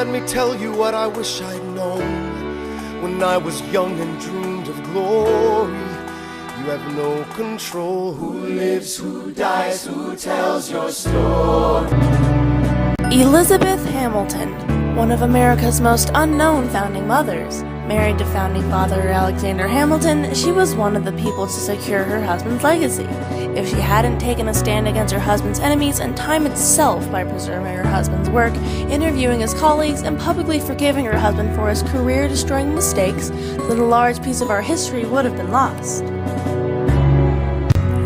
let me tell you what I wish I'd known when I was young and dreamed of glory. You have no control. Who lives, who dies, who tells your story? Elizabeth Hamilton, one of America's most unknown founding mothers. Married to founding father Alexander Hamilton, she was one of the people to secure her husband's legacy. If she hadn't taken a stand against her husband's enemies and time itself by preserving her husband's work, interviewing his colleagues, and publicly forgiving her husband for his career-destroying mistakes, then a large piece of our history would have been lost.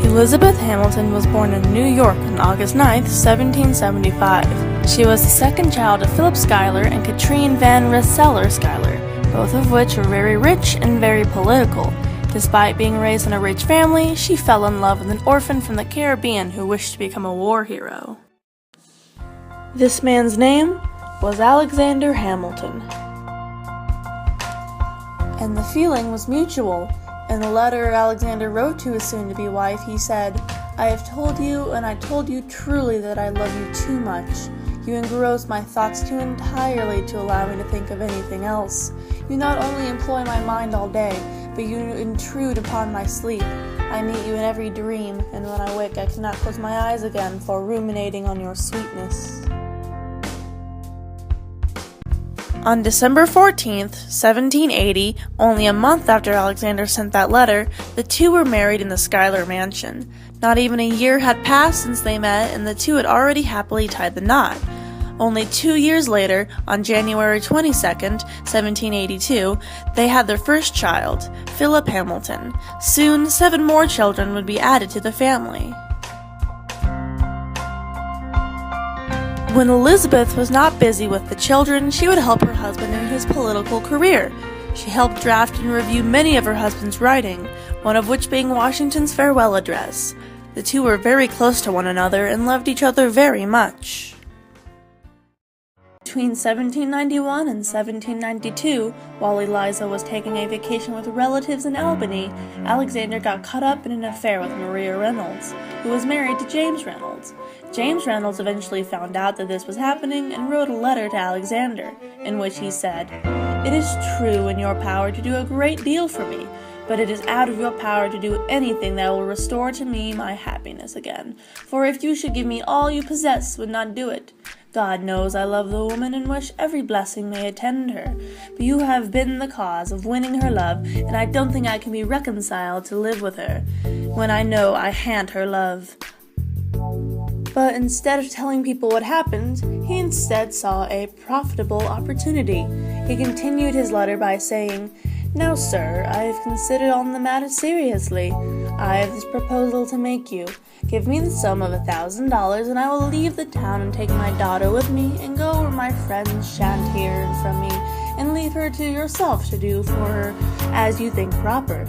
Elizabeth Hamilton was born in New York on August 9, 1775. She was the second child of Philip Schuyler and Katrine Van Rensselaer Schuyler, both of which were very rich and very political. Despite being raised in a rich family, she fell in love with an orphan from the Caribbean who wished to become a war hero. This man's name was Alexander Hamilton. And the feeling was mutual. In the letter Alexander wrote to his soon-to-be wife, he said, "I have told you, and I told you truly, that I love you too much. You engross my thoughts too entirely to allow me to think of anything else. You not only employ my mind all day, but you intrude upon my sleep. I meet you in every dream, and when I wake I cannot close my eyes again for ruminating on your sweetness." On December 14th, 1780, only a month after Alexander sent that letter, the two were married in the Schuyler mansion. Not even a year had passed since they met, and the two had already happily tied the knot. Only 2 years later, on January 22nd, 1782, they had their first child, Philip Hamilton. Soon, 7 more children would be added to the family. When Elizabeth was not busy with the children, she would help her husband in his political career. She helped draft and review many of her husband's writing, one of which being Washington's farewell address. The two were very close to one another and loved each other very much. Between 1791 and 1792, while Eliza was taking a vacation with relatives in Albany, Alexander got caught up in an affair with Maria Reynolds, who was married to James Reynolds. James Reynolds eventually found out that this was happening and wrote a letter to Alexander, in which he said, "It is true in your power to do a great deal for me, but it is out of your power to do anything that will restore to me my happiness again. For if you should give me all you possess, would not do it. God knows I love the woman and wish every blessing may attend her, but you have been the cause of winning her love, and I don't think I can be reconciled to live with her, when I know I ha'n't her love." But instead of telling people what happened, he instead saw a profitable opportunity. He continued his letter by saying, "Now, sir, I have considered on the matter seriously. I have this proposal to make you. Give me the sum of $1,000, and I will leave the town and take my daughter with me, and go where my friends shan't hear from me, and leave her to yourself to do for her as you think proper.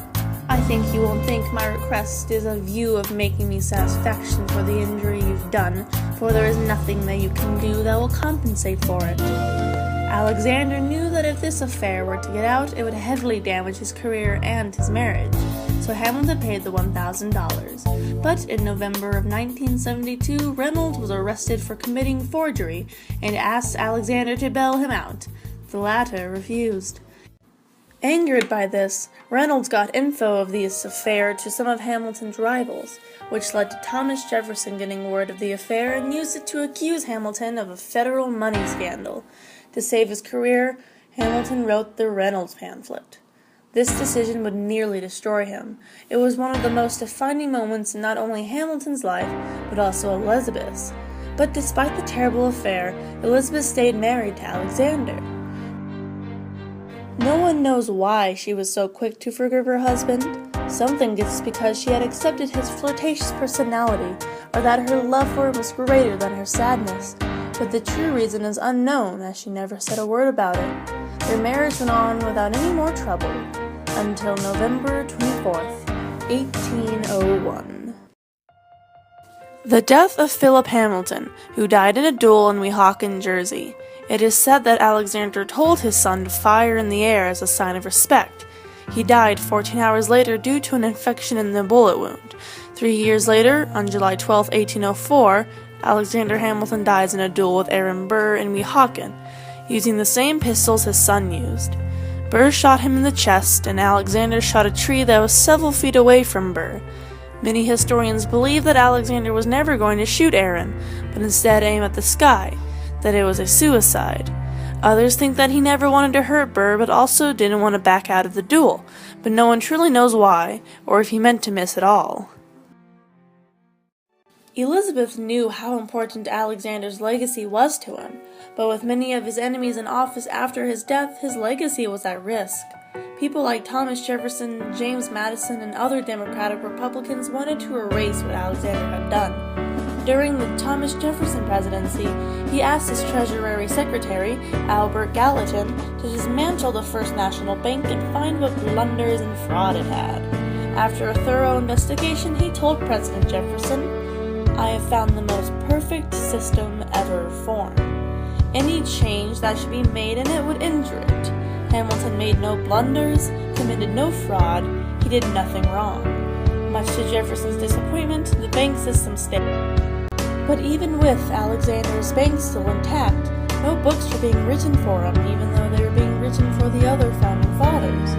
I think you won't think my request is a view of making me satisfaction for the injury you've done, for there is nothing that you can do that will compensate for it." Alexander knew that if this affair were to get out, it would heavily damage his career and his marriage, so Hamilton paid the $1,000. But in November of 1972, Reynolds was arrested for committing forgery and asked Alexander to bail him out. The latter refused. Angered by this, Reynolds got info of this affair to some of Hamilton's rivals, which led to Thomas Jefferson getting word of the affair and used it to accuse Hamilton of a federal money scandal. To save his career, Hamilton wrote the Reynolds pamphlet. This decision would nearly destroy him. It was one of the most defining moments in not only Hamilton's life, but also Elizabeth's. But despite the terrible affair, Elizabeth stayed married to Alexander. No one knows why she was so quick to forgive her husband. Some think it's because she had accepted his flirtatious personality, or that her love for him was greater than her sadness. But the true reason is unknown, as she never said a word about it. Their marriage went on without any more trouble, until November 24th, 1801. The death of Philip Hamilton, who died in a duel in Weehawken, Jersey. It is said that Alexander told his son to fire in the air as a sign of respect. He died 14 hours later due to an infection in the bullet wound. 3 years later, on July 12, 1804, Alexander Hamilton dies in a duel with Aaron Burr in Weehawken. using the same pistols his son used. Burr shot him in the chest, and Alexander shot a tree that was several feet away from Burr. Many historians believe that Alexander was never going to shoot Aaron, but instead aim at the sky, that it was a suicide. Others think that he never wanted to hurt Burr, but also didn't want to back out of the duel, but no one truly knows why, or if he meant to miss at all. Elizabeth knew how important Alexander's legacy was to him, but with many of his enemies in office after his death, his legacy was at risk. People like Thomas Jefferson, James Madison, and other Democratic Republicans wanted to erase what Alexander had done. During the Thomas Jefferson presidency, he asked his Treasury Secretary, Albert Gallatin, to dismantle the First National Bank and find what blunders and fraud it had. After a thorough investigation, he told President Jefferson, "I have found the most perfect system ever formed. Any change that should be made in it would injure it. Hamilton made no blunders, committed no fraud, he did nothing wrong." Much to Jefferson's disappointment, the bank system stayed. But even with Alexander's bank still intact, no books were being written for him, even though they were being written for the other founding fathers.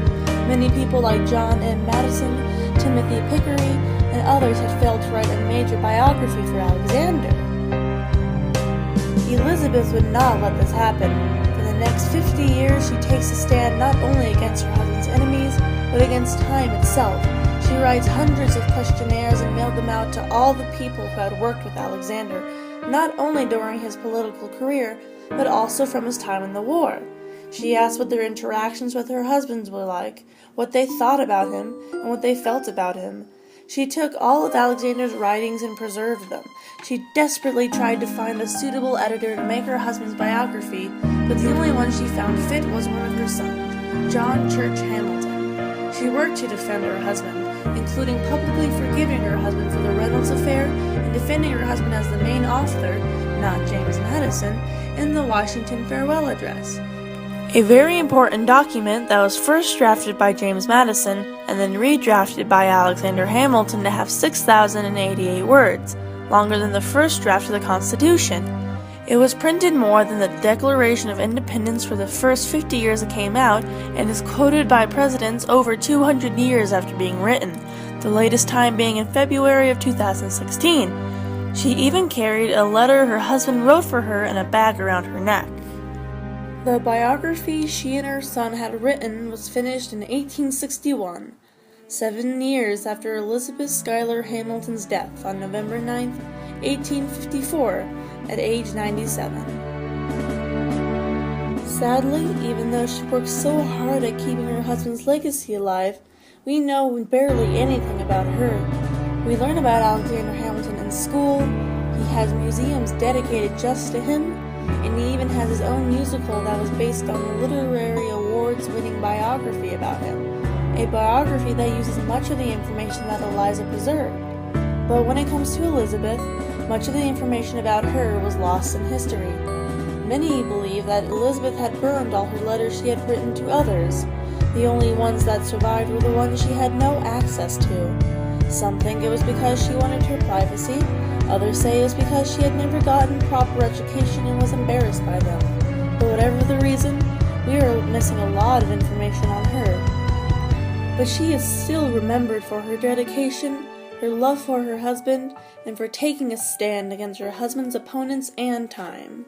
Many people like John M. Madison, Timothy Pickering, and others had failed to write a major biography for Alexander. Elizabeth would not let this happen. For the next 50 years, she takes a stand not only against her husband's enemies, but against time itself. She writes hundreds of questionnaires and mailed them out to all the people who had worked with Alexander, not only during his political career, but also from his time in the war. She asked what their interactions with her husbands were like, what they thought about him, and what they felt about him. She took all of Alexander's writings and preserved them. She desperately tried to find a suitable editor to make her husband's biography, but the only one she found fit was one of her sons, John Church Hamilton. She worked to defend her husband, including publicly forgiving her husband for the Reynolds affair and defending her husband as the main author, not James Madison, in the Washington Farewell Address. A very important document that was first drafted by James Madison and then redrafted by Alexander Hamilton to have 6,088 words, longer than the first draft of the Constitution. It was printed more than the Declaration of Independence for the first 50 years it came out, and is quoted by presidents over 200 years after being written, the latest time being in February of 2016. She even carried a letter her husband wrote for her in a bag around her neck. The biography she and her son had written was finished in 1861, 7 years after Elizabeth Schuyler Hamilton's death on November 9, 1854, at age 97. Sadly, even though she worked so hard at keeping her husband's legacy alive, we know barely anything about her. We learn about Alexander Hamilton in school. He has museums dedicated just to him, and he even has his own musical that was based on a literary awards-winning biography about him, a biography that uses much of the information that Eliza preserved. But when it comes to Elizabeth, much of the information about her was lost in history. Many believe that Elizabeth had burned all her letters she had written to others. The only ones that survived were the ones she had no access to. Some think it was because she wanted her privacy. Others say it was because she had never gotten proper education and was embarrassed by them. But whatever the reason, we are missing a lot of information on her. But she is still remembered for her dedication, her love for her husband, and for taking a stand against her husband's opponents and time.